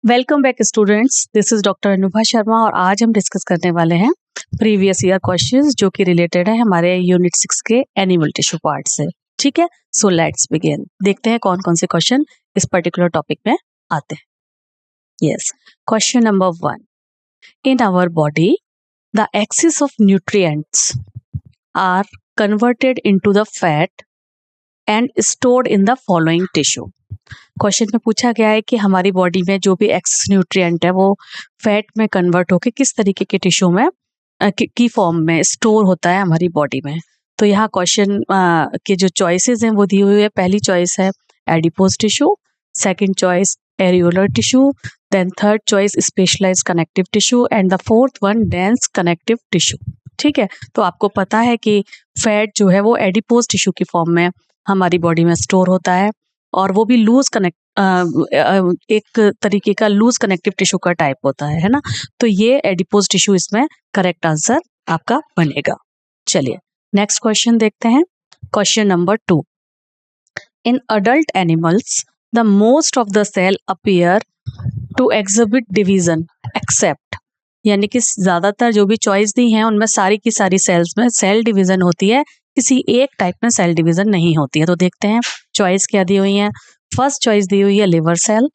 Welcome back students, this is doctor Anubha Sharma और आज हम डिस्कस करने वाले हैं प्रीवियस ईयर क्वेश्चंस जो कि रिलेटेड है हमारे यूनिट 6 के एनिमल टिश्यू पार्ट से। ठीक है, सो लेट्स बिगिन। देखते हैं कौन कौन से क्वेश्चन इस पर्टिकुलर टॉपिक में आते हैं। Yes, question number 1, in our body the excess of nutrients are converted into the fat and stored in the following tissue. Question में पूछा गया है कि हमारी बॉडी में जो भी एक्सेस न्यूट्रिएंट है वो फैट में कन्वर्ट होकर किस तरीके के टिश्यू में की फॉर्म में स्टोर होता है हमारी बॉडी में। तो यहाँ क्वेश्चन के जो चॉइसेस हैं वो दी हुई है। पहली चॉइस है adipose tissue, second choice areolar tissue, then third choice specialised connective tissue and the fourth one dense connective tissue. ठीक है, तो आपको पता है कि फैट जो है वो एडिपोज टिश्यू की फॉर्म में हमारी बॉडी में स्टोर होता है और वो भी लूज एक तरीके का लूज कनेक्टिव टिश्यू का टाइप होता है ना। तो ये एडिपोज टिश्यू इसमें करेक्ट आंसर आपका बनेगा। चलिए नेक्स्ट क्वेश्चन देखते हैं। Question number 2, in adult animals the most of the cell appear to exhibit division except, यानी कि ज्यादातर जो भी चॉइस दी हैं उनमें सारी की सारी सेल्स में सेल डिवीजन होती है, किसी एक टाइप में सेल डिवीजन नहीं होती है। तो देखते हैं चॉइस क्या दी हुई है। फर्स्ट चॉइस दी हुई है liver cell,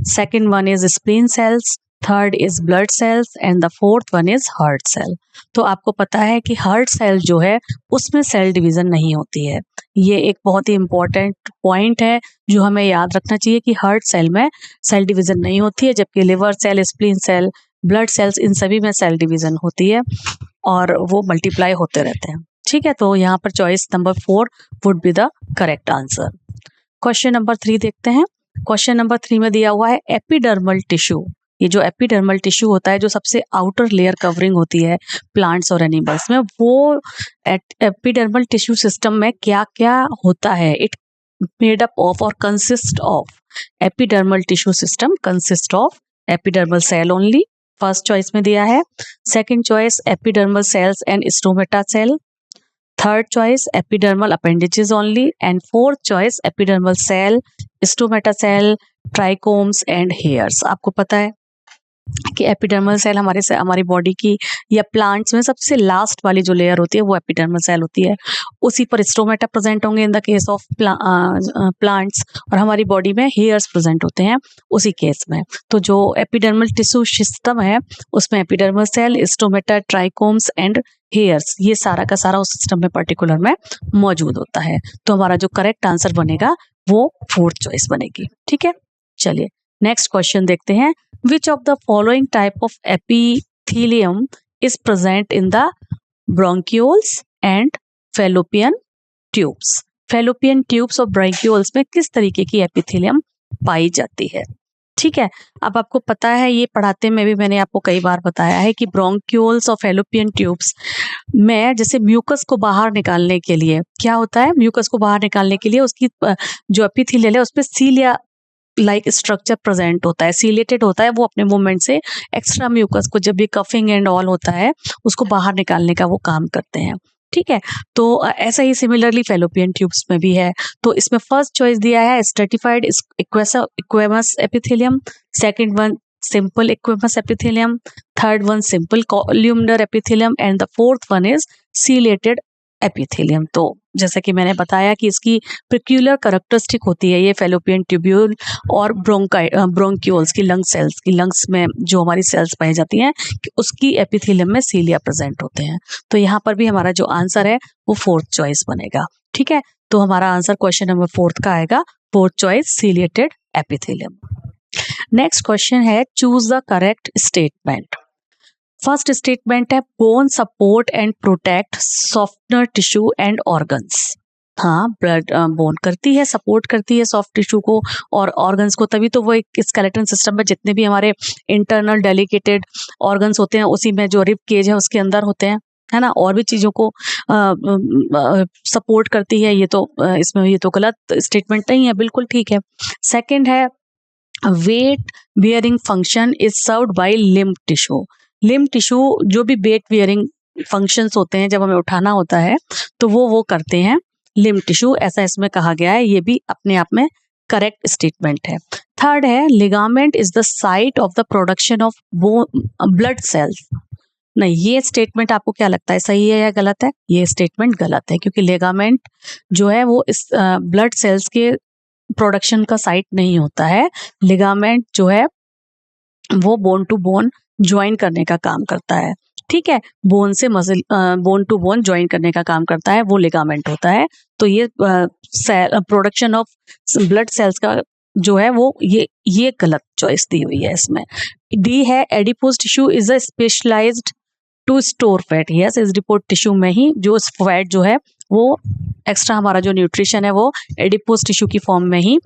second one is spleen cells, third is blood cells and the fourth one is heart cell. तो आपको पता है कि हार्ट सेल जो है उसमें सेल डिवीजन नहीं होती है। ये एक बहुत ही इंपॉर्टेंट पॉइंट है जो हमें याद रखना चाहिए कि हार्ट सेल में सेल डिवीजन नहीं होती है, जबकि liver cell, spleen cell, blood cells, इन सभी में सेल डिवीजन होती है और वो मल्टीप्लाई होते रहते हैं। ठीक है, तो यहाँ पर choice number 4 would be the correct answer. Question number 3 देखते हैं। क्वेश्चन नंबर 3 में दिया हुआ है एपिडर्मल टिश्यू। ये जो एपिडर्मल टिश्यू होता है, जो सबसे आउटर लेयर कवरिंग होती है प्लांट्स और एनिमल्स में, वो एपिडर्मल टिश्यू सिस्टम में क्या क्या होता है। इट मेड अप ऑफ और consist of, epidermal tissue system consist of epidermal cell only, first choice में दिया है। Second choice epidermal cells and stomata cell, third choice epidermal appendages only and fourth choice epidermal cell, stomata cell, trichomes and hairs. आपको पता है कि epidermal cell हमारी body की या प्लांट्स में सबसे लास्ट वाली जो लेयर होती है वो एपिडर्मल सेल होती है। उसी पर स्टोमेटा प्रेजेंट होंगे in the case of plants और हमारी बॉडी में हेयर्स प्रेजेंट होते हैं उसी केस में। तो जो एपिडर्मल टिश्यू सिस्टम है उसमें epidermal cell, stomata, trichomes and hairs, ये सारा का सारा उस सिस्टम में पर्टिकुलर में मौजूद होता है। तो हमारा जो करेक्ट आंसर बनेगा वो फोर्थ चॉइस बनेगी। ठीक है, चलिए नेक्स्ट क्वेश्चन देखते हैं। Which of the following type of epithelium is present in the bronchioles and fallopian tubes? Fallopian tubes और bronchioles में किस तरीके की एपिथेलियम पाई जाती है? ठीक है, अब आपको पता है, ये पढ़ाते में भी मैंने आपको कई बार बताया है कि ब्रोंक्यूल्स और फैलोपियन ट्यूब्स में जैसे म्यूकस को बाहर निकालने के लिए क्या होता है, म्यूकस को बाहर निकालने के लिए उसकी जो एपिथेलियल है उस पर सीलिया लाइक स्ट्रक्चर प्रेजेंट होता है, सीलेटेड होता है। वो अपने मूवमेंट से एक्स्ट्रा म्यूकस को, जब भी कफिंग एंड ऑल होता है, उसको बाहर निकालने का वो काम करते हैं। ठीक है, तो ऐसा ही सिमिलरली फैलोपियन ट्यूब्स में भी है। तो इसमें फर्स्ट चॉइस दिया है stratified squamous epithelium, second one simple squamous epithelium, third one simple columnar epithelium and the fourth one is ciliated epithelium. तो जैसा कि मैंने बताया कि इसकी पेक्यूलर कैरेक्टरिस्टिक होती है ये फैलोपियन ट्यूब्यूल और ब्रोंक्यूल्स की लंग्स में जो हमारी सेल्स पाई जाती हैं कि उसकी एपिथेलियम में सीलिया प्रेजेंट होते हैं। तो यहाँ पर भी हमारा जो आंसर है वो फोर्थ चॉइस बनेगा। ठीक है, तो हमारा आंसर क्वेश्चन नंबर 4 का आएगा, fourth choice ciliated epithelium. Next question है choose the correct statement. First statement है bone support and protect softener tissue and organs. हाँ, ब्लड बोन करती है, सपोर्ट करती है सॉफ्ट टिश्यू को और ऑर्गन्स को, तभी तो वो एक स्केलेटन सिस्टम में जितने भी हमारे इंटरनल डेलिकेटेड ऑर्गन्स होते हैं उसी में जो रिब केज है उसके अंदर होते हैं, है ना, और भी चीजों को सपोर्ट करती है। ये तो इसमें ये तो गलत स्टेटमेंट नहीं है, बिल्कुल ठीक है। सेकेंड है weight bearing function is served by lymph tissue. Lymph tissue जो भी वेट बियरिंग फंक्शंस होते हैं, जब हमें उठाना होता है तो वो करते हैं लिम्फ टिश्यू, ऐसा इसमें कहा गया है। ये भी अपने आप में करेक्ट स्टेटमेंट है। थर्ड है ligament is the site of the production of blood cells. नहीं, ये स्टेटमेंट आपको क्या लगता है, सही है या गलत है? ये स्टेटमेंट गलत है, क्योंकि लिगामेंट जो है वो इस ब्लड सेल्स के प्रोडक्शन का साइट नहीं होता है। लिगामेंट जो है वो बोन टू बोन ज्वाइन करने का काम करता है। ठीक है, बोन से muscle, bone to bone join करने का काम करता है, वो लिगामेंट होता है। तो ये प्रोडक्शन ऑफ ब्लड सेल्स का जो है वो ये गलत चॉइस दी हुई है इसमें। डी है adipose tissue is a specialized to store fat. Yes, इस एडिपोज टिश्यू में ही जो फैट जो है वो एक्स्ट्रा हमारा जो न्यूट्रिशन है वो एडिपोज टिश्यू की फॉर्म में ही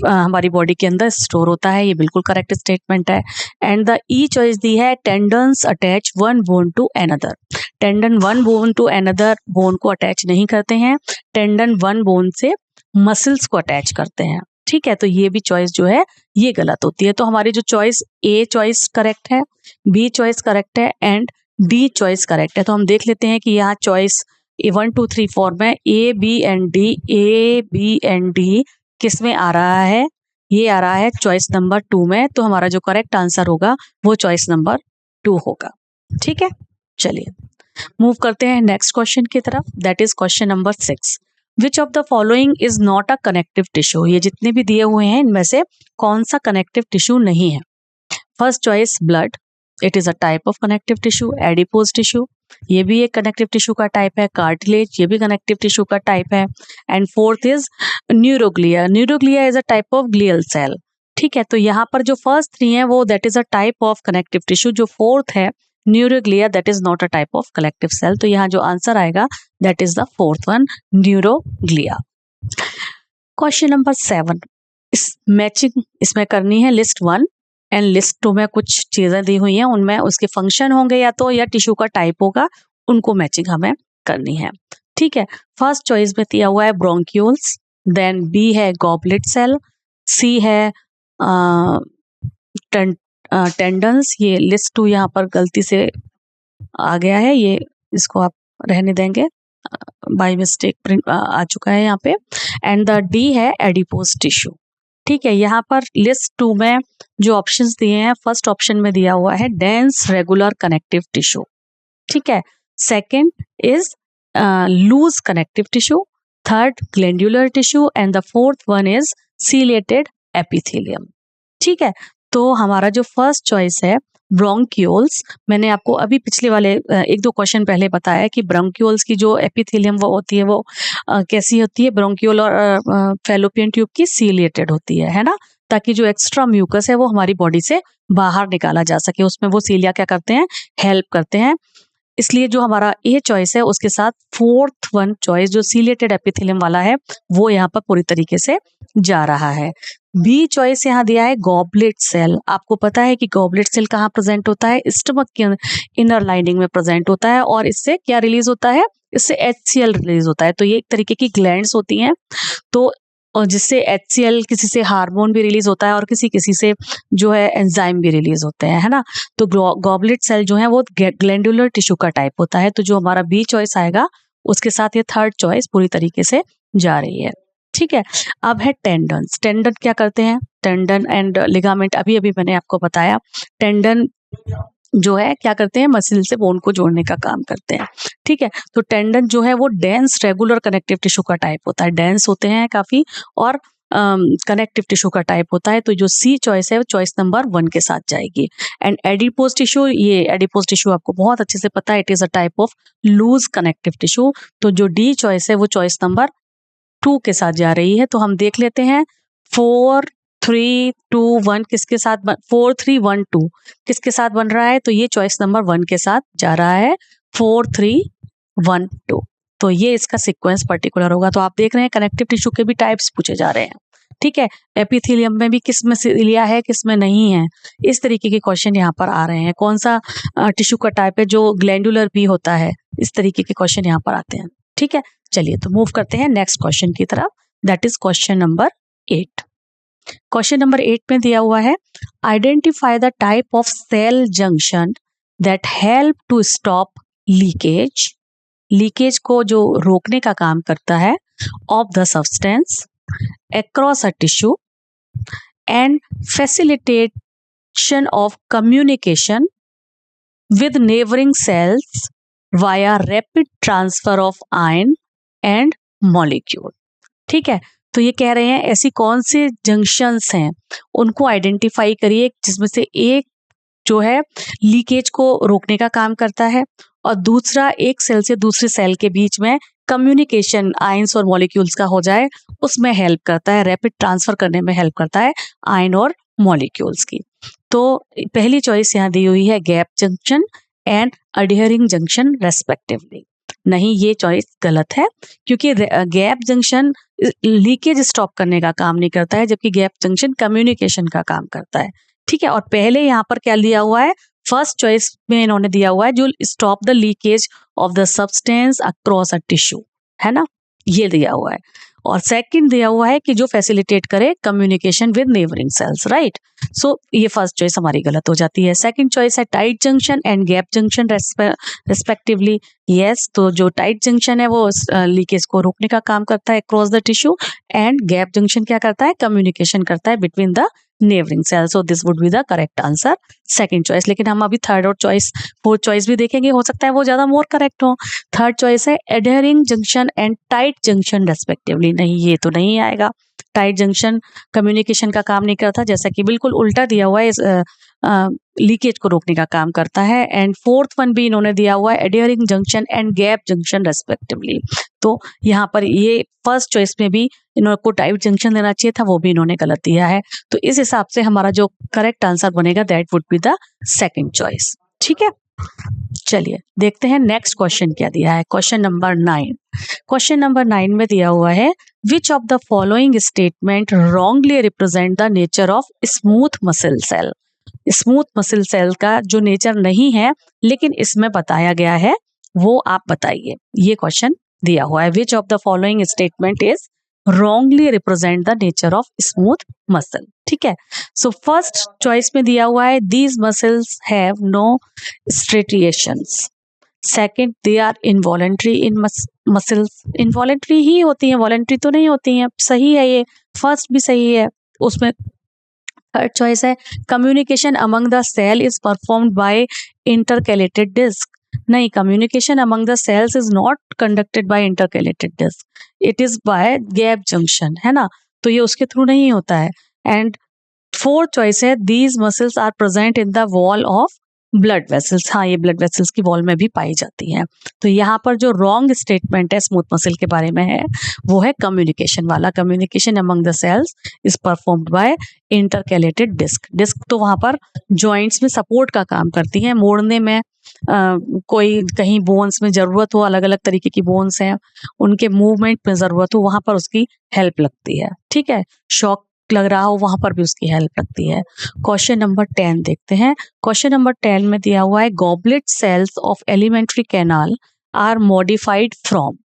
हमारी बॉडी के अंदर स्टोर होता है। ये बिल्कुल करेक्ट स्टेटमेंट है। एंड द ई चॉइस दी है tendons attach one bone to another. Tendon one bone to another bone को अटैच नहीं करते हैं, टेंडन वन बोन से मसल्स को अटैच करते हैं। ठीक है, तो ये भी चॉइस जो है ये गलत होती है। तो हमारी जो चॉइस ए चॉइस करेक्ट है, बी चॉइस करेक्ट है एंड डी चॉइस करेक्ट है। तो हम देख लेते हैं कि यहाँ चॉइस 1 2 3 4 में ए बी एंड डी किस में आ रहा है? ये आ रहा है चॉइस नंबर 2 में। तो हमारा जो करेक्ट आंसर होगा वो चॉइस नंबर 2 होगा। ठीक है, चलिए मूव करते हैं नेक्स्ट क्वेश्चन की तरफ, that is question number 6। Which of the following is not a connective tissue? ये जितने भी दिए हुए हैं इनमें से कौन सा कनेक्टिव टिश्यू नहीं है? First choice blood, it is a type of connective tissue. Adipose tissue, ये भी एक कनेक्टिव टिश्यू का टाइप है। कार्टिलेज, ये भी कनेक्टिव टिश्यू का टाइप है। And fourth is neuroglia. Neuroglia is a type of glial cell. ठीक है, तो यहाँ पर जो फर्स्ट 3 है वो that is a type of connective tissue. जो फोर्थ है neuroglia, that is not a type of collective cell. तो यहाँ जो आंसर आएगा that is the fourth one, neuroglia. Question number 7, इस मैचिंग इसमें करनी है लिस्ट 1 एंड लिस्ट 2 में कुछ चीजें दी हुई हैं, उनमें उसके फंक्शन होंगे या टिश्यू का टाइप होगा, उनको मैचिंग हमें करनी है। ठीक है, फर्स्ट चॉइस में दिया हुआ है ब्रोंक्यूल्स, देन बी है गॉबलेट सेल, सी है टेंडन्स। ये लिस्ट 2 यहाँ पर गलती से आ गया है, ये इसको आप रहने देंगे, बाय मिस्टेक प्रिंट आ चुका है यहाँ पे। एंड द डी है एडिपोज टिश्यू। ठीक है, यहाँ पर लिस्ट 2 में जो ऑप्शंस दिए हैं, फर्स्ट ऑप्शन में दिया हुआ है डेंस रेगुलर कनेक्टिव टिश्यू। ठीक है, second is loose connective tissue, third glandular tissue and the fourth one is ciliated epithelium. ठीक है, तो हमारा जो फर्स्ट चॉइस है ब्रोंक्यूल्स, मैंने आपको अभी पिछले वाले 1-2 क्वेश्चन पहले बताया कि ब्रोंक्यूल्स की जो एपिथेलियम वो होती है वो कैसी होती है, ब्रोंक्यूल और फैलोपियन ट्यूब की सीलिएटेड होती है ना, ताकि जो एक्स्ट्रा म्यूकस है वो हमारी बॉडी से बाहर निकाला जा सके, उसमें वो सीलिया क्या करते हैं, हेल्प करते हैं। इसलिए जो हमारा ए चॉइस है उसके साथ फोर्थ वन चॉइस जो सीलेटेड एपिथेलियम वाला है वो यहाँ पर पूरी तरीके से जा रहा है। बी चॉइस यहाँ दिया है गॉबलेट सेल। आपको पता है कि गॉबलेट सेल कहाँ प्रेजेंट होता है? स्टमक के इनर लाइनिंग में प्रेजेंट होता है, और इससे क्या रिलीज होता है? इससे HCl रिलीज होता है। तो ये एक तरीके की ग्लैंड्स होती हैं, तो और जिससे HCl, किसी से हार्मोन भी रिलीज होता है और किसी से जो है एंजाइम भी रिलीज होते हैं, है ना। तो गॉबलेट सेल जो है वो ग्लैंडुलर टिश्यू का टाइप होता है। तो जो हमारा बी चॉइस आएगा उसके साथ ये थर्ड चॉइस पूरी तरीके से जा रही है। ठीक है, अब है टेंडन्स। टेंडन क्या करते हैं? टेंडन एंड लिगामेंट अभी मैंने आपको बताया। टेंडन जो है क्या करते हैं? मसल से बोन को जोड़ने का काम करते हैं। ठीक है, तो टेंडन जो है वो डेंस रेगुलर कनेक्टिव टिश्यू का टाइप होता है, डेंस होते हैं काफी, और कनेक्टिव टिश्यू का टाइप होता है। तो जो सी चॉइस है वो चॉइस नंबर 1 के साथ जाएगी। एंड एडिपोज टिश्यू, ये एडिपोज टिश्यू आपको बहुत अच्छे से पता है, it is a type of loose connective tissue. तो जो डी चॉइस है वो चॉइस नंबर 2 के साथ जा रही है। तो हम देख लेते हैं 4 3 2 1 किसके साथ 4 3 1 2 किसके साथ बन रहा है? तो ये चॉइस नंबर 1 के साथ जा रहा है, 4 3 1 2। तो ये इसका सीक्वेंस पर्टिकुलर होगा। तो आप देख रहे हैं कनेक्टिव टिश्यू के भी टाइप्स पूछे जा रहे हैं। ठीक है, एपिथेलियम में भी किस में सीलिया है, किस में नहीं है, इस तरीके के क्वेश्चन यहाँ पर आ रहे हैं। कौन सा टिश्यू का टाइप है जो ग्लैंडुलर भी होता है, इस तरीके के क्वेश्चन यहाँ पर आते हैं। ठीक है, चलिए तो मूव करते हैं नेक्स्ट क्वेश्चन की तरफ, दैट इज क्वेश्चन नंबर 8। क्वेश्चन नंबर 8 में दिया हुआ है identify the type of cell junction that help to stop leakage. Leakage को जो रोकने का काम करता है of the substance across a tissue and facilitation of communication with neighboring cells via rapid transfer of ion and molecule। ठीक है, तो ये कह रहे हैं ऐसी कौन से जंक्शंस हैं उनको आइडेंटिफाई करिए जिसमें से एक जो है लीकेज को रोकने का काम करता है और दूसरा एक सेल से दूसरे सेल के बीच में कम्युनिकेशन आयंस और मॉलिक्यूल्स का हो जाए, उसमें हेल्प करता है, रैपिड ट्रांसफर करने में हेल्प करता है आयन और मॉलिक्यूल्स की। तो पहली चॉइस यहाँ दी हुई है gap junction and adhering junction respectively. नहीं, ये चॉइस गलत है क्योंकि गैप जंक्शन लीकेज स्टॉप करने का काम नहीं करता है जबकि गैप जंक्शन कम्युनिकेशन का काम करता है। ठीक है, और पहले यहाँ पर क्या दिया हुआ है, फर्स्ट चॉइस में इन्होंने दिया हुआ है जो stop the leakage of the substance across a tissue, है ना, ये दिया हुआ है। और सेकंड दिया हुआ है कि जो फैसिलिटेट करे communication with neighbouring cells, right. So ये फर्स्ट चॉइस हमारी गलत हो जाती है। सेकंड चॉइस है tight junction and gap junction respectively. Yes, तो जो टाइट जंक्शन है वो लीकेज को रोकने का काम करता है across the tissue and gap junction क्या करता है, कम्युनिकेशन करता है between the neighbouring cells. So this would be the correct answer, second choice. लेकिन हम अभी थर्ड और चॉइस फोर्थ चॉइस भी देखेंगे, हो सकता है वो ज्यादा मोर करेक्ट हो। थर्ड चॉइस है adhering junction and tight junction respectively. नहीं, ये तो नहीं आएगा। टाइट जंक्शन कम्युनिकेशन का काम नहीं करता, जैसा कि बिल्कुल उल्टा दिया हुआ है, लीकेज को रोकने का काम करता है। एंड फोर्थ वन भी इन्होंने दिया हुआ है adhering junction and gap junction respectively. तो यहाँ पर ये फर्स्ट चॉइस में भी इन्होंने को टाइट जंक्शन देना चाहिए था, वो भी इन्होंने गलत दिया है। तो इस हिसाब से हमारा जो करेक्ट आंसर बनेगा that would be the second choice. ठीक है, चलिए देखते हैं नेक्स्ट क्वेश्चन क्या दिया है। Question number 9। क्वेश्चन नंबर 9 में दिया हुआ है which of the following statement wrongly represent the nature of smooth muscle cell. Smooth muscle cell का जो नेचर नहीं है लेकिन इसमें बताया गया है, वो आप बताइए। ये क्वेश्चन दिया हुआ है which of the following statement is wrongly represent the nature of smooth muscle। ठीक है, सो फर्स्ट चॉइस में दिया हुआ है these muscles have no striations। Second, they are involuntary in muscles। involuntary ही होती हैं, voluntary तो नहीं होती हैं। सही है, ये फर्स्ट भी सही है। उसमें थर्ड चॉइस है communication among the cell is performed by intercalated disc. नहीं, communication among the cells is not conducted by intercalated disc, it is by gap junction, है ना, तो ये उसके थ्रू नहीं होता है। एंड फोर्थ चॉइस है these muscles are present in the wall of blood vessels. हाँ, ये ब्लड वेसल्स की वॉल में भी पाई जाती हैं। तो यहाँ पर जो रॉन्ग स्टेटमेंट है स्मूथ मसल के बारे में है वो है कम्युनिकेशन वाला। Communication among the cells is performed by intercalated disc. Disc तो वहां पर जॉइंट्स में सपोर्ट का काम करती है, मोड़ने में कोई कहीं बोन्स में जरूरत हो, अलग अलग तरीके की बोन्स हैं, उनके मूवमेंट में जरूरत हो, वहां पर उसकी हेल्प लगती है। ठीक है, शॉक लग रहा हो वहां पर भी उसकी हेल्प लगती है। क्वेश्चन नंबर 10 देखते हैं। क्वेश्चन नंबर 10 में दिया हुआ है goblet cells of alimentary canal are modified from.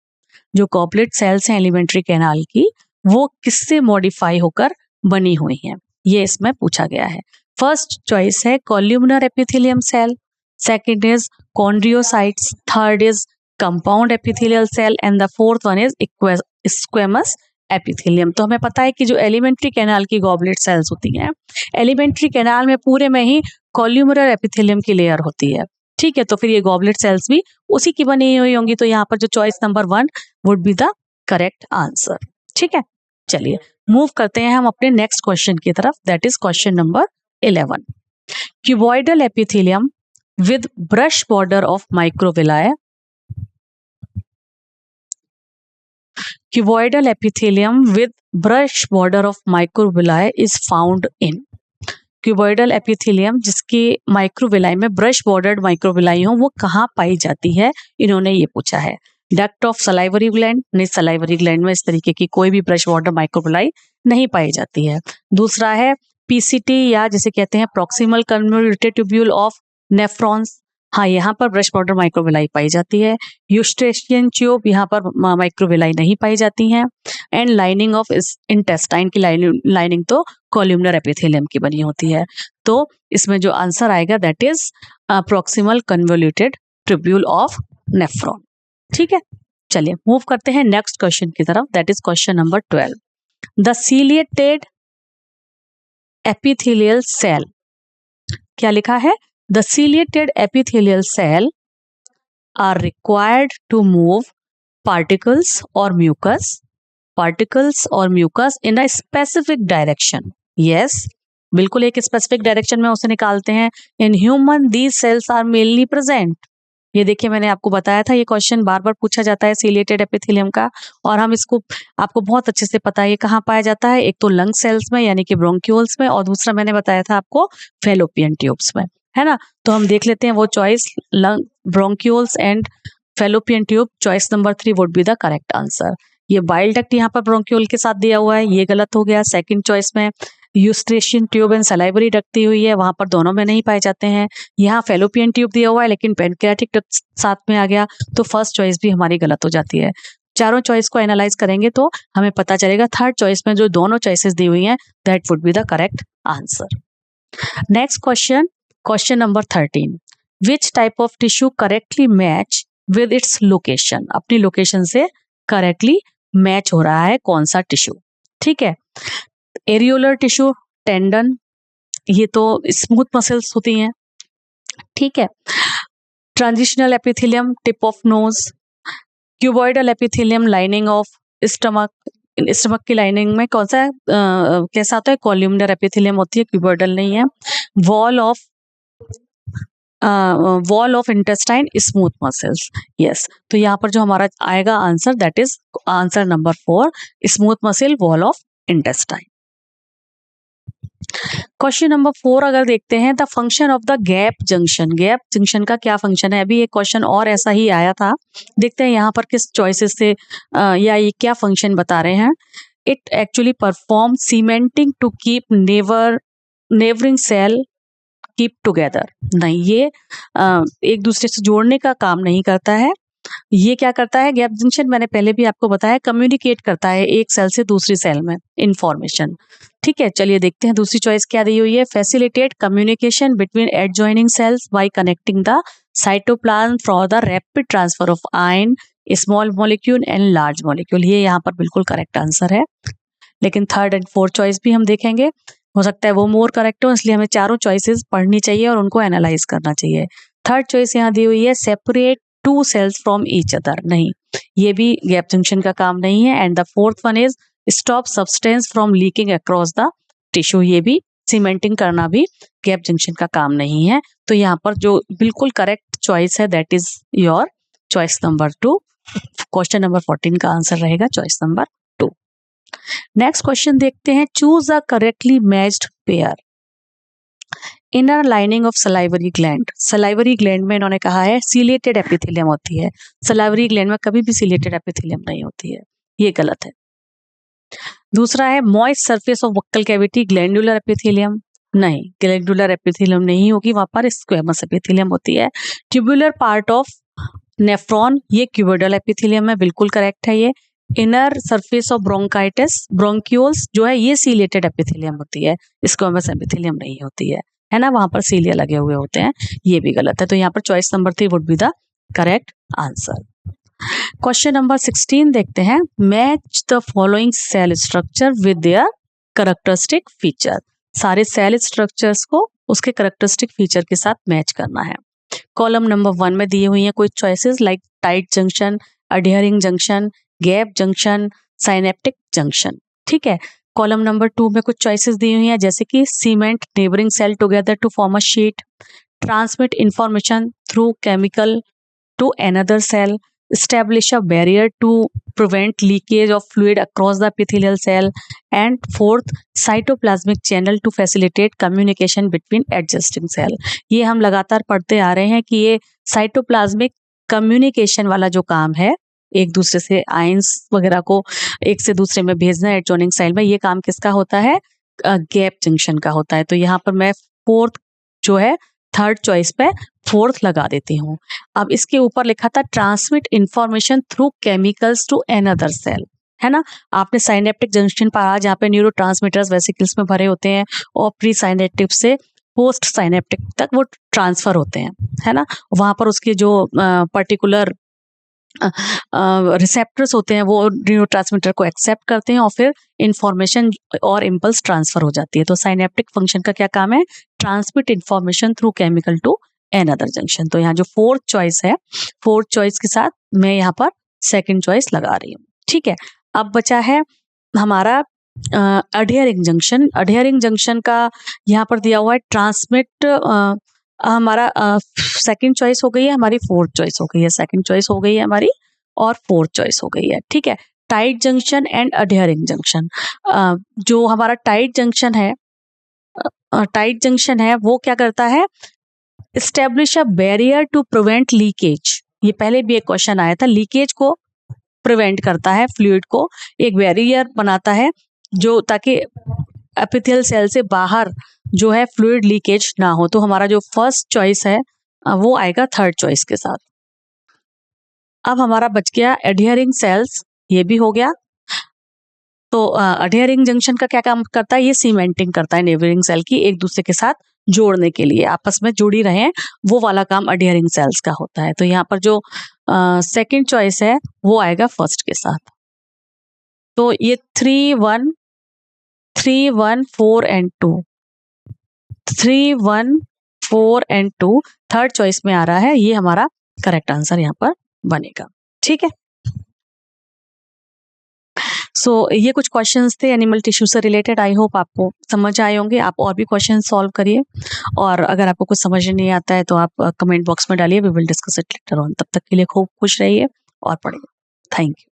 जो गॉबलेट सेल्स हैं एलिमेंट्री कैनाल की, वो किससे मॉडिफाई होकर बनी हुई हैं, ये इसमें पूछा गया है। फर्स्ट चॉइस है columnar epithelium cell, second is chondriocytes, third is compound epithelial cell and the fourth one is squamous epithelium. तो हमें पता है कि जो एलिमेंट्री कैनाल की गॉबलेट सेल्स होती हैं, एलिमेंट्री कैनाल में पूरे में ही कॉल्यूमिनर एपिथेलियम की लेयर होती है। ठीक है, तो फिर ये गॉबलेट सेल्स भी उसी की बनी हुई होंगी। तो यहाँ पर जो choice number 1 would be the correct answer. ठीक है, चलिए मूव करते हैं हम अपने नेक्स्ट क्वेश्चन की तरफ, that is question number 11। Cuboidal epithelium with brush border of microvilli. Cuboidal epithelium with brush border of microvilli is found in। Cuboidal epithelium जिसकी माइक्रोविलाई में ब्रश बॉर्डर्ड माइक्रोविलाई हो, वो कहाँ पाई जाती है, इन्होंने ये पूछा है। डक्ट ऑफ सलाइवरी ग्लैंड, नहीं, सलाइवरी ग्लैंड में इस तरीके की कोई भी ब्रश बॉर्डर माइक्रोविलाई नहीं पाई जाती है। दूसरा है पीसीटी या जिसे कहते हैं proximal convoluted tubule of nephrons. हाँ, यहाँ पर ब्रश बॉर्डर माइक्रोविलाई पाई जाती है। यूस्ट्रेशियन ट्यूब, यहाँ पर माइक्रोविलाई नहीं पाई जाती हैं। एंड लाइनिंग ऑफ इंटेस्टाइन की लाइनिंग तो कॉल्यूमिनर एपिथेलियम की बनी होती है। तो इसमें जो आंसर आएगा that is proximal convoluted tubule of nephron. ठीक है, चलिए मूव करते हैं नेक्स्ट क्वेश्चन की तरफ, that is question number 12। The ciliated epithelial cell, क्या लिखा है? The ciliated epithelial cell are required to move particles or mucus in a specific direction. Yes, बिल्कुल एक स्पेसिफिक डायरेक्शन में उसे निकालते हैं. In human these cells are mainly present. ये देखिए मैंने आपको बताया था, ये क्वेश्चन बार बार पूछा जाता है सीलिएटेड एपिथेलियम का, और हम इसको आपको बहुत अच्छे से पता है ये कहाँ पाया जाता है. एक तो लंग सेल्स में यानी कि ब्रोंक्यूल्स में, और दूसरा मैंने बताया था आपको फेलोपियन ट्यूब्स में, है ना. तो हम देख लेते हैं वो choice, lung, bronchioles and fallopian tube. Choice number 3 would be the correct answer. ये बाइल डक्ट यहाँ पर ब्रोंक्यूल के साथ दिया हुआ है, ये गलत हो गया. सेकंड चॉइस में यूस्ट्रेशियन ट्यूब एंड सलाइवरी डक्ट दी हुई है, वहां पर दोनों में नहीं पाए जाते हैं. यहाँ फेलोपियन ट्यूब दिया हुआ है लेकिन पेनक्रियाटिक डक्ट साथ में आ गया, तो फर्स्ट चॉइस भी हमारी गलत हो जाती है. चारों चॉइस को एनालाइज करेंगे तो हमें पता चलेगा थर्ड चॉइस में जो दोनों चॉइसेस दी हुई हैं that would be the correct answer. Next question, question number 13. Which type of tissue correctly match with its location? अपनी लोकेशन से करेक्टली मैच हो रहा है कौन सा टिश्यू? ठीक है, एरियोलर टिश्यू, टेंडन, ये तो स्मूथ मसल्स होती हैं. ठीक है, transitional epithelium, tip of nose, cuboidal epithelium, lining of stomach, stomach की लाइनिंग में कौन सा कैसा आता है? कॉल्यूमनर एपिथेलियम होती है, क्यूबॉइडल नहीं है. Wall of intestine, smooth muscles. Yes, तो यहाँ पर जो हमारा आएगा answer that is answer number 4, smooth muscle, wall of intestine. Question number 4 अगर देखते हैं, the function of the gap junction. Gap junction का क्या फंक्शन है? अभी एक क्वेश्चन और ऐसा ही आया था, देखते हैं यहाँ पर किस चॉइसेस से या ये क्या फंक्शन बता रहे हैं. It actually perform cementing to keep neighbouring cell keep together. नहीं, ये एक दूसरे से जोड़ने का काम नहीं करता है. ये क्या करता है? गैप जंक्शन मैंने पहले भी आपको बताया, कम्युनिकेट करता है एक सेल से दूसरी सेल में इंफॉर्मेशन. ठीक है, चलिए देखते हैं दूसरी चॉइस क्या दी हुई है. Facilitate communication between adjoining cells by connecting the cytoplasm for the rapid transfer of ion, small molecule and large molecule. ये यहाँ पर बिल्कुल करेक्ट आंसर है, लेकिन थर्ड एंड फोर्थ चॉइस भी हम देखेंगे, हो सकता है वो मोर करेक्ट हो, इसलिए हमें चारों चॉइसेस पढ़नी चाहिए और उनको एनालाइज करना चाहिए. थर्ड चॉइस यहाँ दी हुई है, separate two cells from each other. नहीं, ये भी गैप जंक्शन का काम नहीं है. And the fourth one is stop substance from leaking across the tissue. ये भी सीमेंटिंग करना भी गैप जंक्शन का काम नहीं है. तो यहाँ पर जो बिल्कुल करेक्ट चॉइस है that is your choice number 2. Question number 14 का आंसर रहेगा चॉइस नंबर 2. नेक्स्ट क्वेश्चन देखते हैं, choose a correctly matched pair. Inner lining of salivary gland. Salivary gland में इन्होंने कहा है सीलिएटेड एपिथेलियम होती है. सलाइवरी ग्लैंड में कभी भी सीलिएटेड एपिथेलियम नहीं होती है, ये गलत है. दूसरा है moist surface of buccal cavity, glandular epithelium. नहीं, ग्लैंडुलर एपिथेलियम नहीं होगी, वहां पर स्क्वेमस एपिथेलियम होती है. ट्यूबुलर पार्ट ऑफ नेफ्रॉन, ये क्यूबोइडल एपिथेलियम है, बिल्कुल करेक्ट है ये. Inner surface of bronchitis, bronchioles जो है ये सीलिएटेड एपिथेलियम होती है, स्क्वेमस एपिथेलियम नहीं होती है ना, वहां पर सीलिया लगे हुए होते हैं, ये भी गलत है. तो यहाँ पर choice number 3 would be the correct answer. Question number 16 देखते हैं, match the following cell structure with their characteristic feature. सारे सेल स्ट्रक्चर्स को उसके कैरेक्टरिस्टिक फीचर के साथ मैच करना है. कॉलम नंबर 1 में दिए हुई हैं कुछ choices like tight junction, adhering junction, gap junction, synaptic junction. ठीक है, कॉलम नंबर 2 में कुछ चॉइसेस दी हुई हैं जैसे कि cement neighbouring cell together to form a sheet, transmit information through chemical to another cell, establish a barrier to prevent leakage of fluid across the epithelial cell, and fourth, cytoplasmic channel to facilitate communication between adjacent cell. ये हम लगातार पढ़ते आ रहे हैं कि ये cytoplasmic communication वाला जो काम है, एक दूसरे से आयंस वगैरह को एक से दूसरे में भेजना एडजॉइनिंग सेल में, ये काम किसका होता है? गैप जंक्शन का होता है. तो यहाँ पर मैं फोर्थ जो है थर्ड चॉइस पे फोर्थ लगा देती हूँ. अब इसके ऊपर लिखा था transmit information through chemicals to another cell, है ना. आपने साइनेप्टिक जंक्शन पढ़ा जहाँ पे न्यूरोट्रांसमीटर्स वेसिकल्स में भरे होते हैं और प्री साइनेप्टिक से पोस्ट साइनेप्टिक तक वो ट्रांसफर होते हैं, है ना. वहां पर उसके जो पर्टिकुलर रिसेप्टर्स होते हैं, वो न्यूरोट्रांसमीटर को एक्सेप्ट करते हैं और फिर इंफॉर्मेशन और इम्पल्स ट्रांसफर हो जाती है। तो साइनेप्टिक फंक्शन का क्या काम है? Transmit information through chemical to another junction. तो यहाँ जो फोर्थ चॉइस है, फोर्थ चॉइस के साथ मैं यहाँ पर सेकंड चॉइस लगा रही हूँ। ठीक है, अब बचा है हमारा अडहियरिंग जंक्शन। अडहियरिंग जंक्शन का यहाँ पर दिया हुआ है ट्रांसमिट, हमारा सेकंड चॉइस हो गई है, हमारी फोर्थ चॉइस हो गई है, सेकंड चॉइस हो गई है हमारी और फोर्थ चॉइस हो गई है। ठीक है, tight junction and adhering junction. जो हमारा टाइट जंक्शन है, टाइट जंक्शन है वो क्या करता है? Establish a barrier to prevent leakage. ये पहले भी एक क्वेश्चन आया था, लीकेज को प्रिवेंट करता है, फ्लूइड को एक बैरियर बनाता है जो, ताकि एपिथेलियल सेल से बाहर जो है फ्लूइड लीकेज ना हो। तो हमारा जो फर्स्ट चॉइस है वो आएगा थर्ड चॉइस के साथ। अब हमारा बच गया एडहियरिंग सेल्स, ये भी हो गया। तो अडहियरिंग जंक्शन का क्या काम करता है? ये सीमेंटिंग करता है नेबरिंग सेल की, एक दूसरे के साथ जोड़ने के लिए, आपस में जुड़ी रहे, वो वाला काम अडहियरिंग सेल्स का होता है। तो यहाँ पर जो सेकंड चॉइस है वो आएगा फर्स्ट के साथ। तो ये 3, 1, 4 एंड 2, 3, 1, 4 एंड 2 थर्ड चॉइस में आ रहा है, ये हमारा करेक्ट आंसर यहाँ पर बनेगा। ठीक है, सो ये कुछ क्वेश्चंस थे एनिमल टिश्यू से रिलेटेड। आई होप आपको समझ आए होंगे। आप और भी क्वेश्चन सॉल्व करिए, और अगर आपको कुछ समझ नहीं आता है तो आप कमेंट बॉक्स में डालिए, we will discuss it later on. तब तक के लिए खूब खुश रहिए और पढ़िए। Thank you.